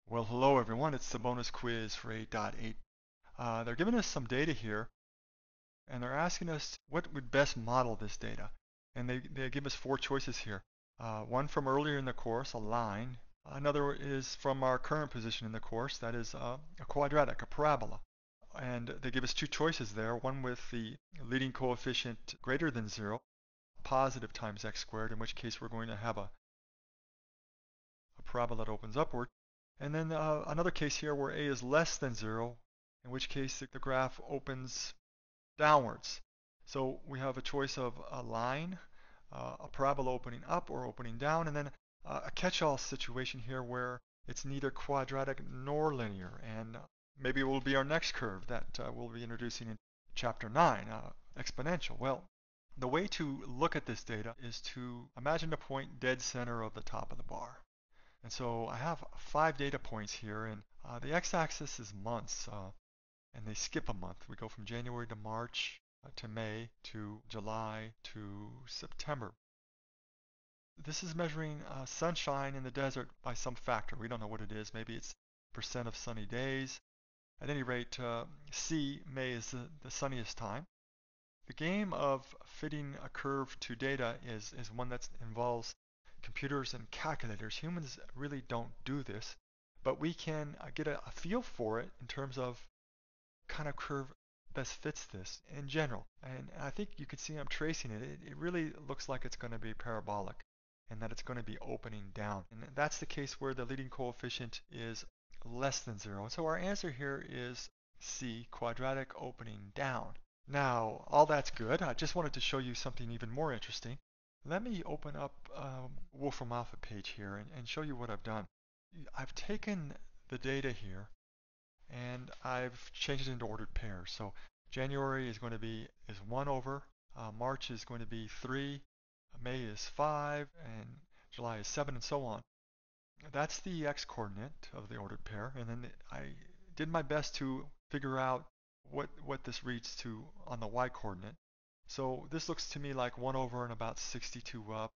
Well, hello everyone. It's the bonus quiz for 8.8. They're giving us some data here, and they're asking us what would best model this data. And they give us four choices here. One from earlier in the course, a line. Another is from our current position in the course, that is a quadratic, a parabola. And they give us two choices there, one with the leading coefficient greater than 0, positive times x squared, in which case we're going to have a parabola that opens upward. And then another case here where a is less than 0, in which case the graph opens downwards. So we have a choice of a line, a parabola opening up or opening down, and then a catch-all situation here where it's neither quadratic nor linear. And maybe it will be our next curve that we'll be introducing in Chapter 9, exponential. Well, the way to look at this data is to imagine the point dead center of the top of the bar. And so I have 5 data points here, and the x-axis is months, and they skip a month. We go from January to March to May to July to September. This is measuring sunshine in the desert by some factor. We don't know what it is. Maybe it's percent of sunny days. At any rate, May is the sunniest time. The game of fitting a curve to data is one that involves computers and calculators. Humans really don't do this, but we can get a feel for it in terms of kind of curve best fits this in general. And I think you can see I'm tracing it. It really looks like it's going to be parabolic and that it's going to be opening down. And that's the case where the leading coefficient is less than 0. And so our answer here is C, quadratic opening down. Now, all that's good. I just wanted to show you something even more interesting. Let me open up Wolfram Alpha page here and show you what I've done. I've taken the data here and I've changed it into ordered pairs. So January is going to be 1 over, March is going to be 3, May is 5, and July is 7, and so on. That's the x-coordinate of the ordered pair, and then I did my best to figure out what this reads to on the y-coordinate. So this looks to me like 1 over and about 62 up.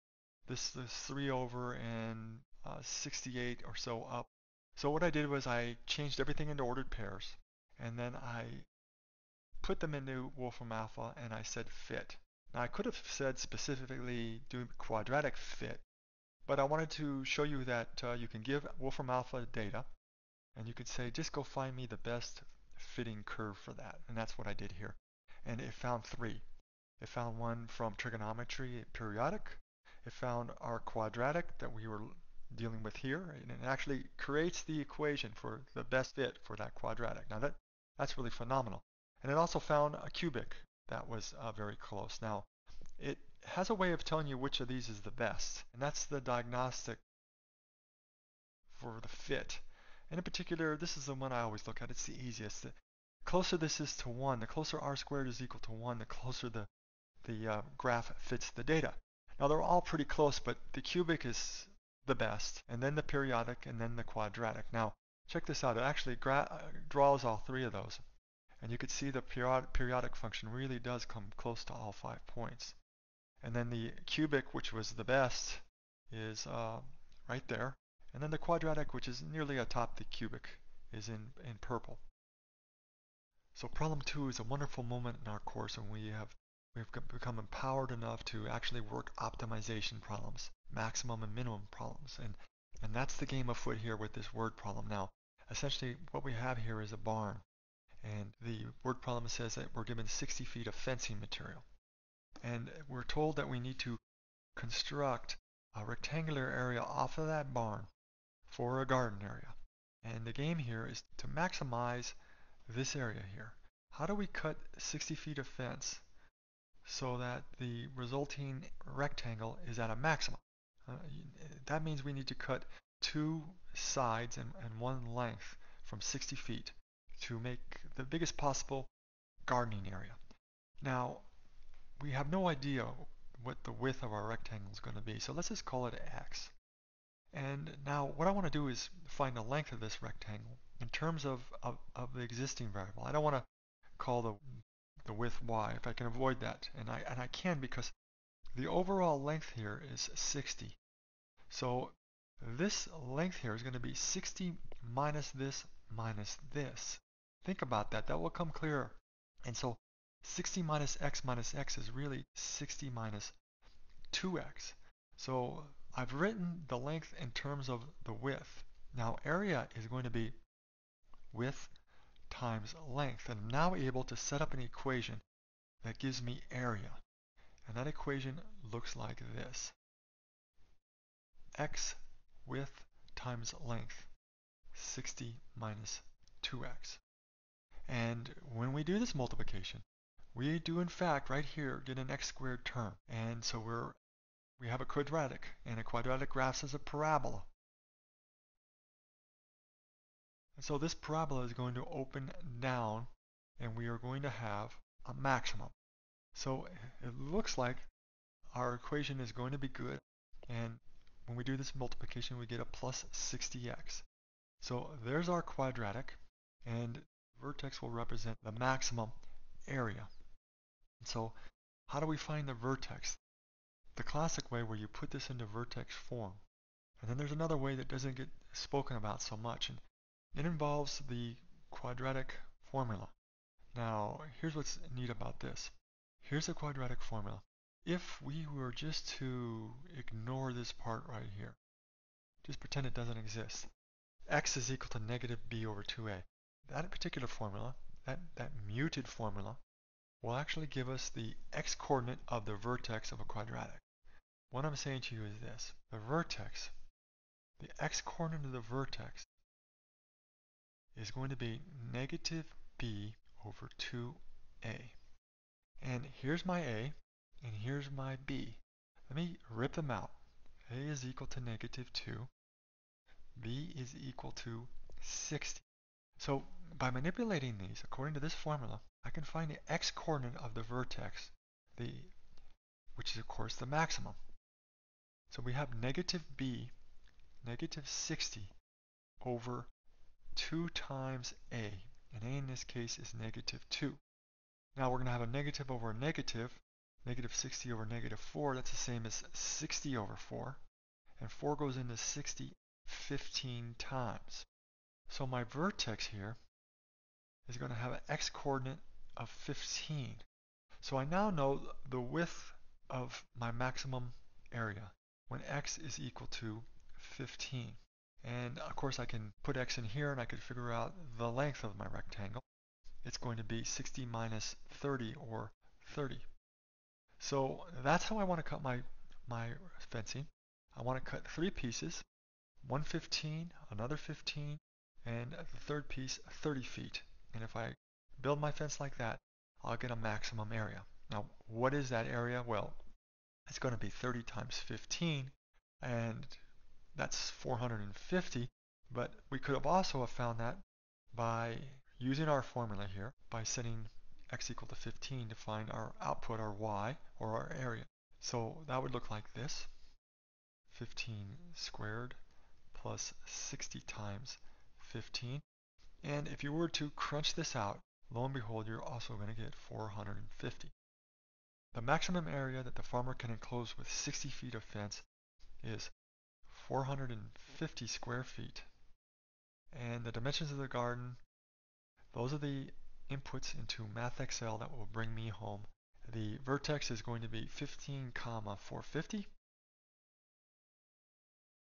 This is 3 over and 68 or so up. So what I did was I changed everything into ordered pairs, and then I put them into Wolfram Alpha, and I said fit. Now I could have said specifically do quadratic fit, but I wanted to show you that you can give Wolfram Alpha data, and you could say just go find me the best fitting curve for that, and that's what I did here. And it found 3. It found one from trigonometry periodic. It found our quadratic that we were dealing with here, and it actually creates the equation for the best fit for that quadratic. Now that's really phenomenal. And it also found a cubic that was very close. Now it has a way of telling you which of these is the best, and that's the diagnostic for the fit. And in particular, this is the one I always look at. It's the easiest. The closer this is to 1, the closer r squared is equal to 1, the closer the graph fits the data. Now they're all pretty close, but the cubic is the best, and then the periodic, and then the quadratic. Now check this out. It actually draws all 3 of those, and you can see the periodic function really does come close to all 5 points. And then the cubic, which was the best, is right there, and then the quadratic, which is nearly atop the cubic, is in purple. So problem 2 is a wonderful moment in our course when we've become empowered enough to actually work optimization problems, maximum and minimum problems. And that's the game afoot here with this word problem. Now, essentially what we have here is a barn. And the word problem says that we're given 60 feet of fencing material. And we're told that we need to construct a rectangular area off of that barn for a garden area. And the game here is to maximize this area here. How do we cut 60 feet of fence so that the resulting rectangle is at a maximum? That means we need to cut 2 sides and 1 length from 60 feet to make the biggest possible gardening area. Now, we have no idea what the width of our rectangle is going to be, so let's just call it x. And now what I want to do is find the length of this rectangle in terms of the existing variable. I don't want to call the width y if I can avoid that, and I can because the overall length here is 60. So This length here is going to be 60 minus this minus this. Think about that. That will come clearer. And so 60 minus x is really 60 minus 2x. So I've written the length in terms of the width. Now area is going to be width times length. And I'm now able to set up an equation that gives me area. And that equation looks like this. X width times length, 60 minus 2x. And when we do this multiplication, we do in fact right here get an x squared term. And so we have a quadratic, and a quadratic graphs as a parabola. And so this parabola is going to open down, and we are going to have a maximum. So it looks like our equation is going to be good, and when we do this multiplication, we get a plus 60x. So there's our quadratic, and vertex will represent the maximum area. And so how do we find the vertex? The classic way where you put this into vertex form. And then there's another way that doesn't get spoken about so much, and it involves the quadratic formula. Now, here's what's neat about this. Here's a quadratic formula. If we were just to ignore this part right here, just pretend it doesn't exist, x is equal to negative b over 2a. That particular formula, that muted formula, will actually give us the x-coordinate of the vertex of a quadratic. What I'm saying to you is this. The vertex, the x-coordinate of the vertex is going to be negative b over 2a. And here's my a, and here's my b. Let me rip them out. A is equal to negative 2. B is equal to 60. So by manipulating these, according to this formula, I can find the x-coordinate of the vertex, which is of course the maximum. So we have negative b, negative 60 over 2 times a, and a in this case is negative 2. Now we're going to have a negative over a negative, negative 60 over negative 4, that's the same as 60 over 4, and 4 goes into 60 15 times. So my vertex here is going to have an x-coordinate of 15. So I now know the width of my maximum area when x is equal to 15. And of course I can put x in here and I could figure out the length of my rectangle. It's going to be 60 minus 30 or 30. So that's how I want to cut my fencing. I want to cut 3 pieces, one 15, another 15, and the third piece 30 feet. And if I build my fence like that, I'll get a maximum area. Now, what is that area? Well, it's going to be 30 times 15, and that's 450. But we could have also found that by using our formula here, by setting x equal to 15 to find our output, our y, or our area. So that would look like this. 15 squared plus 60 times 15. And if you were to crunch this out, lo and behold, you're also going to get 450. The maximum area that the farmer can enclose with 60 feet of fence is 450 square feet. And the dimensions of the garden, those are the inputs into MathXL that will bring me home. The vertex is going to be 15, 450.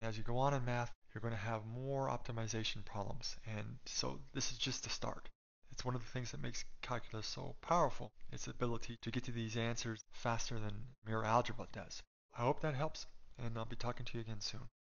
As you go on in math, you're going to have more optimization problems, and so this is just the start. It's one of the things that makes calculus so powerful, its ability to get to these answers faster than mere algebra does. I hope that helps, and I'll be talking to you again soon.